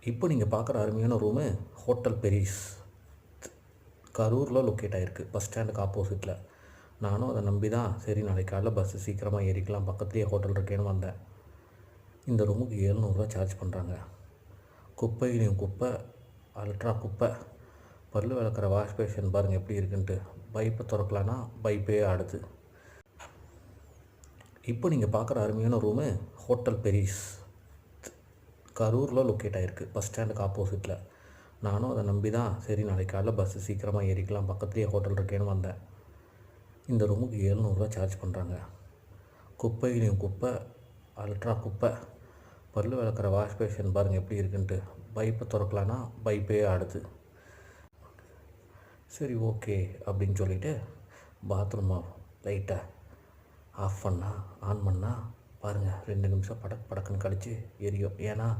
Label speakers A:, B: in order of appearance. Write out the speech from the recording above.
A: இப்போ நீங்கள் பார்க்குற அருமையான ரூமு ஹோட்டல் பெரிஸ் கரூரில் லொக்கேட் ஆகிருக்கு, பஸ் ஸ்டாண்டுக்கு ஆப்போசிட்டில். நானும் அதை நம்பி தான் சரி நாளைக்கு காலைல பஸ்ஸு சீக்கிரமாக ஏறிக்கலாம், பக்கத்துலேயே ஹோட்டல் இருக்கேன்னு வந்தேன். இந்த ரூமுக்கு 700 சார்ஜ் பண்ணுறாங்க. குப்பையிலையும் குப்பை, அல்ட்ரா குப்பை. பல் விளக்குற வாஷ் பேஷன் பாருங்கள் எப்படி இருக்குன்ட்டு. பைப்பை திறக்கலான்னா பைப்பே ஆடுது. இப்போ நீங்கள் பார்க்குற அருமையான ரூமு ஹோட்டல் பெரிஸ் கரூரில் லொக்கேட் ஆகிருக்கு, பஸ் ஸ்டாண்டுக்கு ஆப்போசிட்டில். நானும் அதை நம்பி தான் சரி நாளைக்கு காலைல பஸ்ஸு சீக்கிரமாக ஏறிக்கலாம், பக்கத்துலேயே ஹோட்டல் இருக்கேன்னு வந்தேன். இந்த ரூமுக்கு 700 சார்ஜ் பண்ணுறாங்க. குப்பையிலையும் குப்பை, அல்ட்ரா குப்பை. பல் விளக்குற வாஷ் பேஷன் பாருங்கள் எப்படி இருக்குன்ட்டு. பைப்பை திறக்கலான்னா பைப்பே ஆடுது. சரி ஓகே அப்படின்னு சொல்லிவிட்டு பாத்ரூமை லைட்டை ஆஃப் பண்ணால் ஆன் பண்ணால் பாருங்கள் 2 நிமிஷம் படக்குன்னு கழித்து எரியும். ஏன்னா